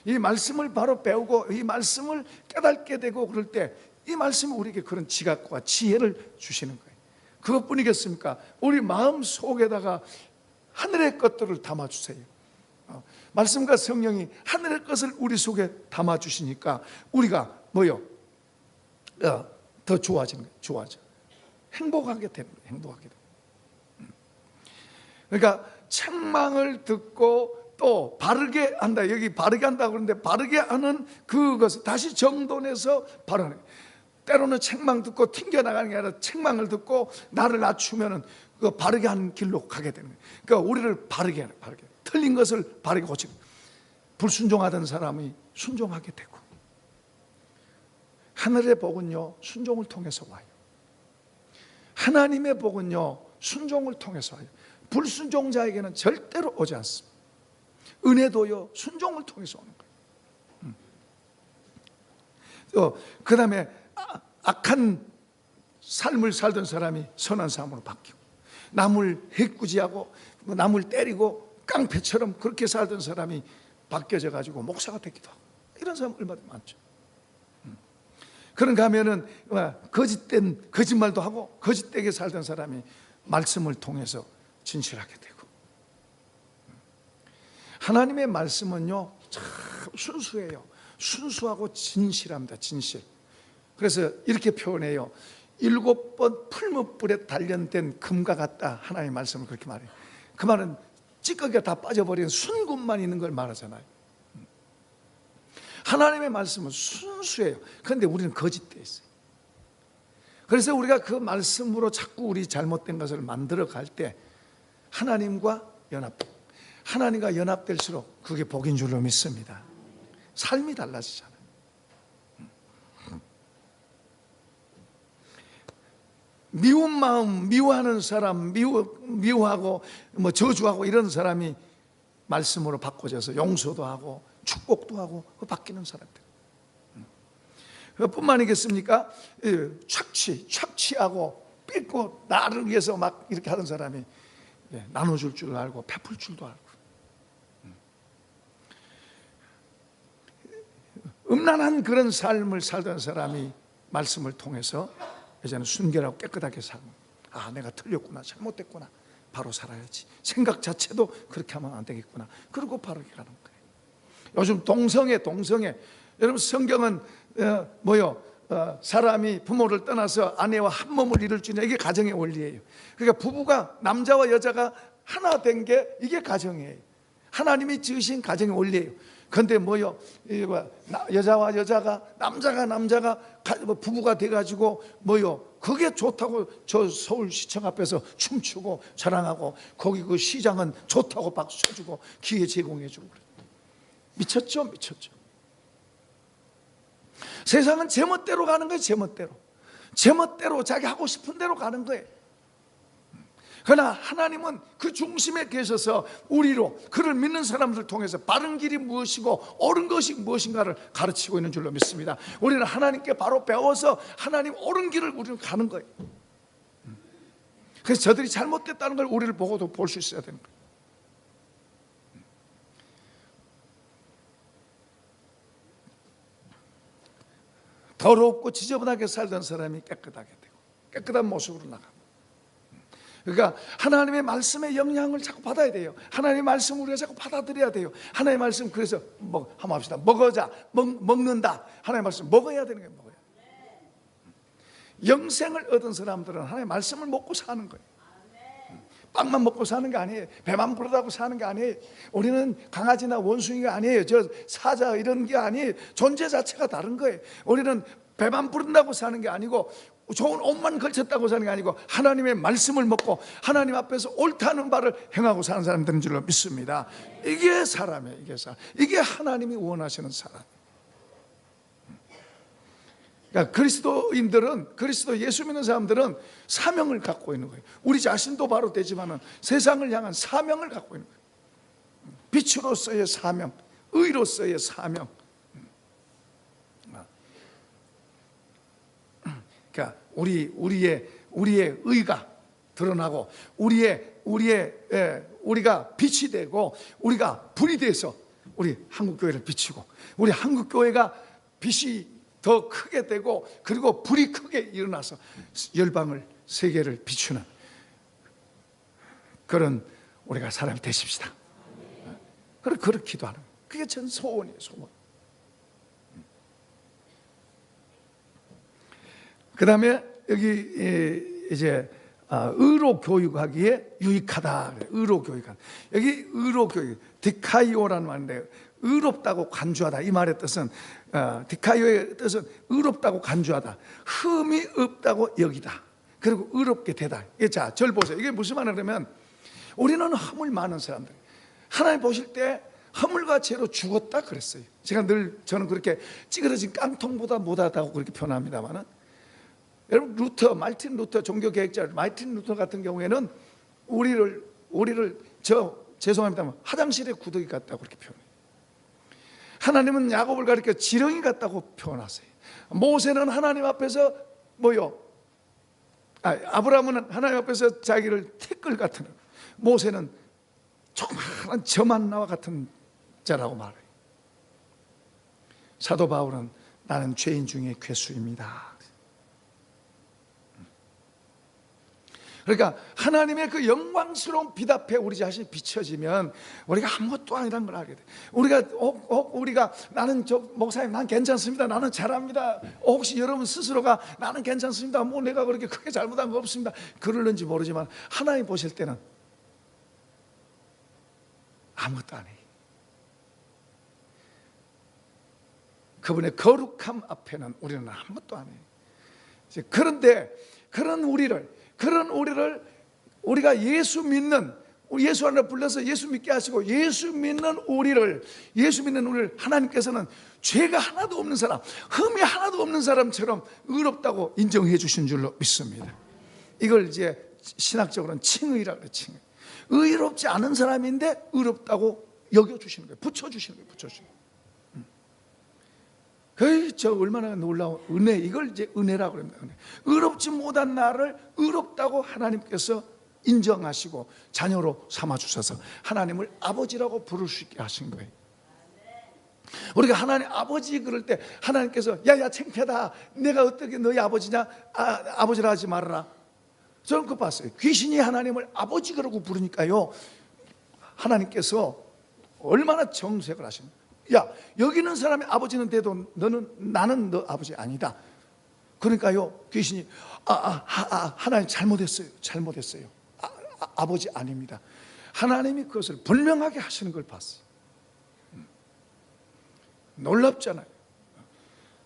이 말씀을 바로 배우고 이 말씀을 깨닫게 되고 그럴 때 이 말씀이 우리에게 그런 지각과 지혜를 주시는 거예요. 그것뿐이겠습니까? 우리 마음 속에다가 하늘의 것들을 담아주세요. 말씀과 성령이 하늘의 것을 우리 속에 담아주시니까 우리가 뭐요? 더 좋아지는 거예요. 좋아져. 행복하게 되는 거예요. 행복하게 되는 거예요. 그러니까 책망을 듣고 또 바르게 한다. 여기 바르게 한다고 그러는데, 바르게 하는 그것을 다시 정돈해서 바르는 거예요. 때로는 책망 듣고 튕겨나가는 게 아니라 책망을 듣고 나를 낮추면은 그 바르게 하는 길로 가게 되는 거예요. 그러니까 우리를 바르게 하는, 틀린 것을 바르게 고치고, 불순종하던 사람이 순종하게 되고, 하늘의 복은요 순종을 통해서 와요. 하나님의 복은요 순종을 통해서 와요. 불순종자에게는 절대로 오지 않습니다. 은혜도요 순종을 통해서 오는 거예요. 그 다음에 악한 삶을 살던 사람이 선한 삶으로 바뀌고, 남을 해꾸지하고 남을 때리고 깡패처럼 그렇게 살던 사람이 바뀌어져 가지고 목사가 되기도 하고, 이런 사람 얼마나 많죠. 그런가 하면은 거짓된 거짓말도 하고 거짓되게 살던 사람이 말씀을 통해서 진실하게 되고, 하나님의 말씀은요 참 순수해요. 순수하고 진실합니다. 진실. 그래서 이렇게 표현해요. 7번 풀무불에 단련된 금과 같다. 하나님의 말씀을 그렇게 말해요. 그 말은 찌꺼기가 다 빠져버린 순금만 있는 걸 말하잖아요. 하나님의 말씀은 순수해요. 그런데 우리는 거짓되어 있어요. 그래서 우리가 그 말씀으로 자꾸 우리 잘못된 것을 만들어 갈 때 하나님과 연합될수록 그게 복인 줄로 믿습니다. 삶이 달라지잖아요. 미운 마음, 미워하는 사람, 미워하고 뭐 저주하고 이런 사람이 말씀으로 바꿔져서 용서도 하고 축복도 하고 바뀌는 사람들. 그뿐만 아니겠습니까? 착취하고 삐고 나를 위해서 막 이렇게 하던 사람이 나눠줄 줄 알고 베풀 줄도 알고, 음란한 그런 삶을 살던 사람이 말씀을 통해서 이제는 순결하고 깨끗하게 살고, 아, 내가 틀렸구나, 잘못됐구나, 바로 살아야지, 생각 자체도 그렇게 하면 안 되겠구나, 그리고 바로 이렇게 하는 거예요. 요즘 동성애 여러분, 성경은 사람이 부모를 떠나서 아내와 한 몸을 이룰 줄, 이게 가정의 원리예요. 그러니까 부부가, 남자와 여자가 하나 된 게 이게 가정이에요. 하나님이 지으신 가정의 원리예요. 그런데 여자와 여자가, 남자가 부부가 돼가지고 그게 좋다고 저 서울시청 앞에서 춤추고 자랑하고, 거기 그 시장은 좋다고 박수 쳐주고 기회 제공해주고 그래요. 미쳤죠? 세상은 제멋대로 가는 거예요. 제멋대로 자기 하고 싶은 대로 가는 거예요. 그러나 하나님은 그 중심에 계셔서 우리로, 그를 믿는 사람들 통해서 바른 길이 무엇이고 옳은 것이 무엇인가를 가르치고 있는 줄로 믿습니다. 우리는 하나님께 바로 배워서 하나님 옳은 길을 우리는 가는 거예요. 그래서 저들이 잘못됐다는 걸 우리를 보고도 볼 수 있어야 되는 거예요. 더럽고 지저분하게 살던 사람이 깨끗하게 되고 깨끗한 모습으로 나가고, 그러니까 하나님의 말씀의 영향을 자꾸 받아야 돼요. 하나님의 말씀을 우리가 자꾸 받아들여야 돼요. 하나님의 말씀, 그래서 한번 합시다. 먹는다. 하나님의 말씀 먹어야 되는 거예요. 먹어야. 영생을 얻은 사람들은 하나님의 말씀을 먹고 사는 거예요. 빵만 먹고 사는 게 아니에요. 배만 부르다고 사는 게 아니에요. 우리는 강아지나 원숭이가 아니에요. 저 사자 이런 게 아니에요. 존재 자체가 다른 거예요. 우리는 배만 부른다고 사는 게 아니고, 좋은 옷만 걸쳤다고 사는 게 아니고, 하나님의 말씀을 먹고 하나님 앞에서 옳다는 바를 행하고 사는 사람들인 줄로 믿습니다. 이게 사람이에요. 이게 하나님이 원하시는 사람. 그러니까 그리스도 예수 믿는 사람들은 사명을 갖고 있는 거예요. 우리 자신도 바로 되지만은 세상을 향한 사명을 갖고 있는 거예요. 빛으로서의 사명, 의로서의 사명. 그러니까 우리의 의가 드러나고, 우리가 빛이 되고, 우리가 불이 돼서 우리 한국교회를 비추고, 우리 한국교회가 빛이 더 크게 되고, 그리고 불이 크게 일어나서 열방을, 세계를 비추는 그런 우리가 사람이 되십시다. 그렇게 기도하는, 그게 전 소원이에요. 소원. 그 다음에 여기 이제 의로 교육하기에 유익하다. 의로 교육하다. 여기 의로 교육, 디카이오라는 말인데, 의롭다고 간주하다, 이 말의 뜻은, 디카이오의 뜻은 의롭다고 간주하다, 흠이 없다고 여기다, 그리고 의롭게 되다. 자, 절 보세요. 이게 무슨 말이냐 그러면, 우리는 허물 많은 사람들, 하나님 보실 때 허물과 죄로 죽었다 그랬어요. 저는 그렇게 찌그러진 깡통보다 못하다고 그렇게 표현합니다만은, 여러분, 마르틴 루터, 종교개혁자 마르틴 루터 같은 경우에는 우리를 죄송합니다만 화장실에 구더기 같다고 그렇게 표현해요. 하나님은 야곱을 가리켜 지렁이 같다고 표현하세요. 모세는 하나님 앞에서 아브라함은 하나님 앞에서 자기를 티끌 같은, 모세는 조그마한 점 하나와 같은 자라고 말해요. 사도 바울은 나는 죄인 중에 괴수입니다. 그러니까 하나님의 그 영광스러운 빛 앞에 우리 자신이 비춰지면 우리가 아무것도 아니라는 걸 알게 돼. 우리가 나는 목사님, 난 괜찮습니다, 나는 잘합니다, 혹시 여러분 스스로가 나는 괜찮습니다, 내가 그렇게 크게 잘못한 거 없습니다, 그러는지 모르지만 하나님 보실 때는 아무것도 안 해. 그분의 거룩함 앞에는 우리는 아무것도 안 해. 그런데 그런 우리를 우리가 예수 안에 불러서 예수 믿게 하시고, 예수 믿는 우리를 하나님께서는 죄가 하나도 없는 사람, 흠이 하나도 없는 사람처럼 의롭다고 인정해 주신 줄로 믿습니다. 이걸 이제 신학적으로는 칭의라고 그래요. 칭의. 의롭지 않은 사람인데 의롭다고 여겨주시는 거예요. 붙여주시는 거예요. 붙여주시는 거예요. 저 얼마나 놀라운 은혜. 이걸 이제 은혜라고 그럽니다. 은혜. 의롭지 못한 나를 의롭다고 하나님께서 인정하시고 자녀로 삼아주셔서 하나님을 아버지라고 부를 수 있게 하신 거예요. 우리가 하나님 아버지 그럴 때 하나님께서 야야 창피하다, 내가 어떻게 너희 아버지냐, 아버지라 하지 말아라. 저는 그거 봤어요. 귀신이 하나님을 아버지 그러고 부르니까요, 하나님께서 얼마나 정색을 하십니까? 야, 여기 있는 사람이 아버지는 돼도 나는 너 아버지 아니다. 그러니까요, 귀신이 하나님 잘못했어요. 아버지 아닙니다. 하나님이 그것을 분명하게 하시는 걸 봤어요. 놀랍잖아요.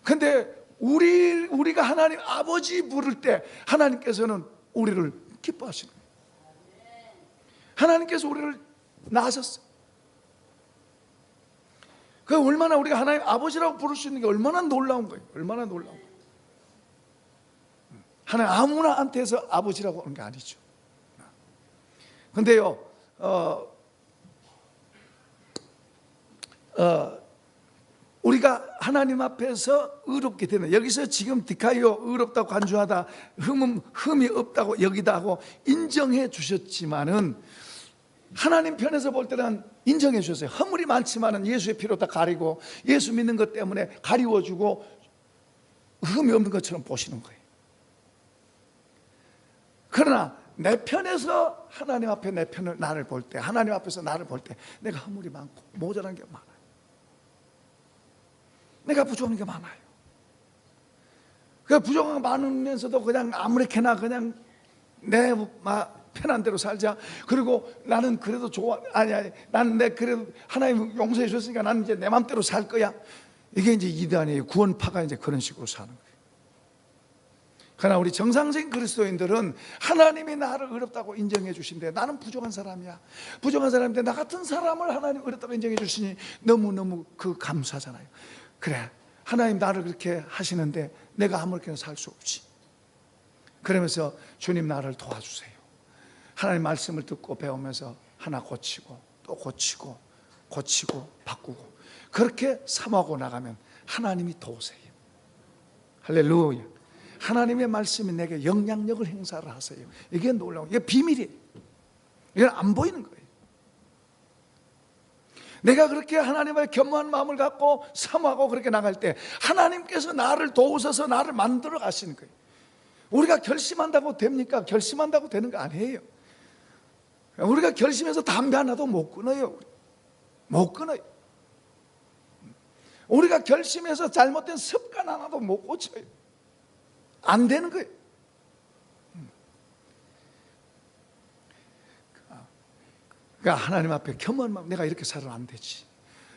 근데 우리가 하나님 아버지 부를 때 하나님께서는 우리를 기뻐하시는 거예요. 하나님께서 우리를 낳으셨어요. 그 얼마나 우리가 하나님 아버지라고 부를 수 있는 게 얼마나 놀라운 거예요. 얼마나 놀라운 거예요. 하나님 아무나한테서 아버지라고 하는 게 아니죠. 근데요, 우리가 하나님 앞에서 의롭게 되는, 여기서 지금 디카이오 의롭다고 간주하다, 흠이 없다고 여기다 하고 인정해 주셨지만은, 하나님 편에서 볼 때는 인정해 주셨어요. 허물이 많지만은 예수의 피로 다 가리고 예수 믿는 것 때문에 가리워주고 흠이 없는 것처럼 보시는 거예요. 그러나 내 편에서 하나님 앞에 나를 볼 때, 하나님 앞에서 나를 볼 때 내가 허물이 많고 모자란 게 많아요. 내가 부족한 게 많아요. 그 부족한 게 많으면서도 그냥 아무렇게나 그냥 내 편한 대로 살자. 그리고 나는 그래도 좋아. 아니 나는 그래도 하나님 용서해 줬으니까 나는 이제 내 맘대로 살 거야. 이게 이제 이단이에요. 구원파가 이제 그런 식으로 사는 거예요. 그러나 우리 정상적인 그리스도인들은 하나님이 나를 의롭다고 인정해 주신데, 나는 부족한 사람이야. 부족한 사람인데 나 같은 사람을 하나님 의롭다고 인정해 주시니 너무너무 감사하잖아요. 그래, 하나님 나를 그렇게 하시는데 내가 아무렇게나 살 수 없지. 그러면서 주님 나를 도와주세요. 하나님 말씀을 듣고 배우면서 하나 고치고 또 고치고 바꾸고 그렇게 삼하고 나가면 하나님이 도우세요. 할렐루야. 하나님의 말씀이 내게 영향력을 행사를 하세요. 이게 놀라운, 이게 비밀이에요. 이건 안 보이는 거예요. 내가 그렇게 하나님의 겸허한 마음을 갖고 사모하고 그렇게 나갈 때 하나님께서 나를 도우셔서 나를 만들어 가시는 거예요. 우리가 결심한다고 됩니까? 결심한다고 되는 거 아니에요. 우리가 결심해서 담배 하나도 못 끊어요. 못 끊어요. 우리가 결심해서 잘못된 습관 하나도 못 고쳐요. 안 되는 거예요. 그러니까 하나님 앞에 겸허한 마음, 내가 이렇게 살아는 안 되지.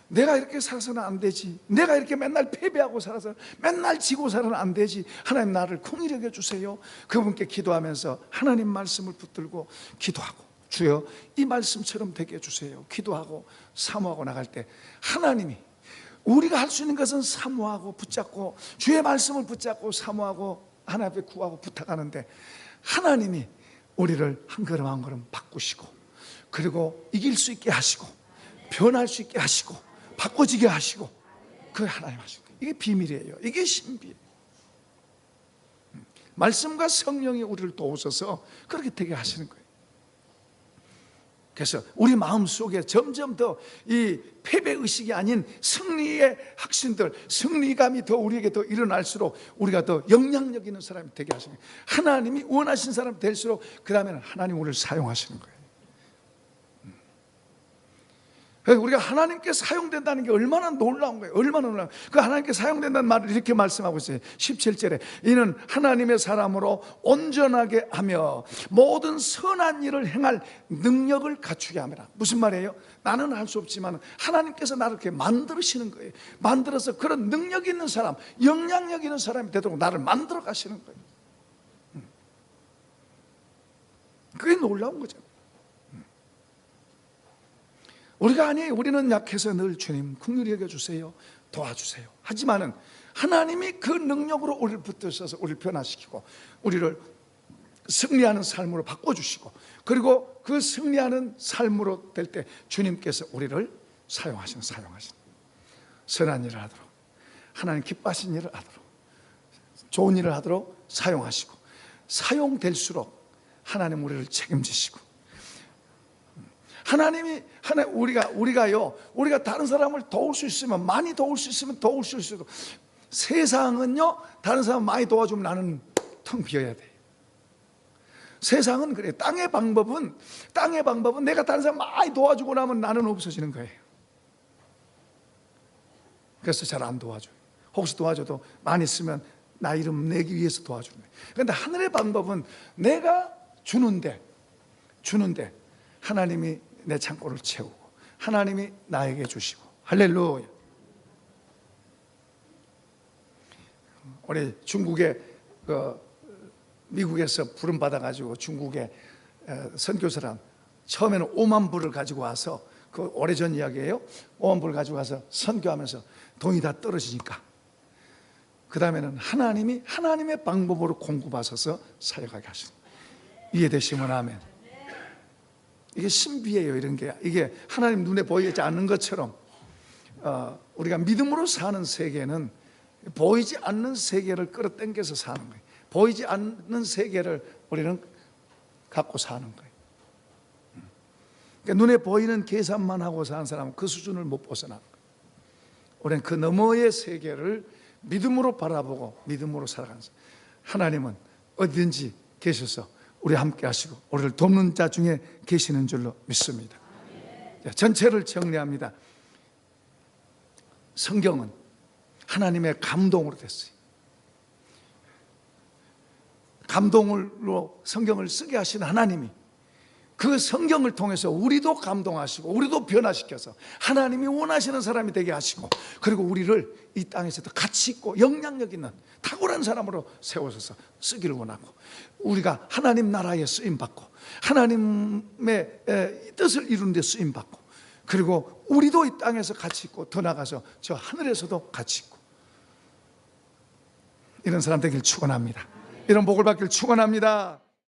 내가 이렇게 살아서는 안 되지. 내가 이렇게 맨날 패배하고 살아서 맨날 지고 살아는 안 되지. 하나님 나를 긍휼히 여겨 주세요. 그분께 기도하면서 하나님 말씀을 붙들고 기도하고, 주여 이 말씀처럼 되게 해주세요. 기도하고 사모하고 나갈 때 하나님이, 우리가 할 수 있는 것은 사모하고 붙잡고 주의 말씀을 붙잡고 사모하고 하나님 앞에 구하고 부탁하는데, 하나님이 우리를 한 걸음 한 걸음 바꾸시고, 그리고 이길 수 있게 하시고 변할 수 있게 하시고 바꿔지게 하시고, 그 하나님 하시고, 이게 비밀이에요. 이게 신비예요. 말씀과 성령이 우리를 도우셔서 그렇게 되게 하시는 거예요. 그래서 우리 마음속에 점점 더 이 패배의식이 아닌 승리의 확신들, 승리감이 더 우리에게 더 일어날수록 우리가 더 영향력 있는 사람이 되게 하시는 거예요. 하나님이 원하신 사람이 될수록 그 다음에는 하나님 우리를 사용하시는 거예요. 우리가 하나님께 사용된다는 게 얼마나 놀라운 거예요. 얼마나 놀라운 거예요. 그 하나님께 사용된다는 말을 이렇게 말씀하고 있어요. 17절에 이는 하나님의 사람으로 온전하게 하며 모든 선한 일을 행할 능력을 갖추게 하매라. 무슨 말이에요? 나는 할 수 없지만 하나님께서 나를 이렇게 만드시는 거예요. 만들어서 그런 능력 있는 사람, 영향력 있는 사람이 되도록 나를 만들어 가시는 거예요. 그게 놀라운 거죠. 우리가 아니에요. 우리는 약해서 늘 주님 긍휼히 여겨주세요, 도와주세요 하지만은 하나님이 그 능력으로 우리를 붙드셔서 우리를 변화시키고 우리를 승리하는 삶으로 바꿔주시고, 그리고 그 승리하는 삶으로 될 때 주님께서 우리를 사용하시는 선한 일을 하도록, 하나님 기뻐하신 일을 하도록, 좋은 일을 하도록 사용하시고, 사용될수록 하나님 우리를 책임지시고, 우리가 다른 사람을 도울 수 있으면, 많이 도울 수 있으면 도울 수 있어도, 세상은요 다른 사람 많이 도와주면 나는 텅 비어야 돼. 세상은 그래. 땅의 방법은 내가 다른 사람 많이 도와주고 나면 나는 없어지는 거예요. 그래서 잘 안 도와줘요. 혹시 도와줘도 많이 쓰면 나 이름 내기 위해서 도와주는 거예요. 그런데 하늘의 방법은 내가 주는데 하나님이 내 창고를 채우고, 하나님이 나에게 주시고. 할렐루야. 우리 중국에 미국에서 부름 받아가지고 중국에 선교사람 처음에는 5만 불을 가지고 와서, 그 오래전 이야기예요. 5만 불을 가지고 와서 선교하면서 돈이 다 떨어지니까 그 다음에는 하나님의 방법으로 공급하셔서 사역하게 하시는 거예요. 이해되시면 아멘. 이게 신비예요. 이런 게, 이게 하나님 눈에 보이지 않는 것처럼 우리가 믿음으로 사는 세계는 보이지 않는 세계를 끌어당겨서 사는 거예요. 보이지 않는 세계를 우리는 갖고 사는 거예요. 그러니까 눈에 보이는 계산만 하고 사는 사람은 그 수준을 못 벗어나는 거예요. 우리는 그 너머의 세계를 믿음으로 바라보고 믿음으로 살아가는 거예요. 하나님은 어디든지 계셔서 우리 함께 하시고 우리를 돕는 자 중에 계시는 줄로 믿습니다. 전체를 정리합니다. 성경은 하나님의 감동으로 됐어요. 감동으로 성경을 쓰게 하신 하나님이 그 성경을 통해서 우리도 감동하시고 우리도 변화시켜서 하나님이 원하시는 사람이 되게 하시고, 그리고 우리를 이 땅에서도 가치 있고 영향력 있는 탁월한 사람으로 세워서 쓰기를 원하고, 우리가 하나님 나라에 쓰임받고 하나님의 뜻을 이루는 데 쓰임받고, 그리고 우리도 이 땅에서 가치 있고 더 나아가서 저 하늘에서도 가치 있고, 이런 사람 되길 축원합니다. 이런 복을 받기를 축원합니다.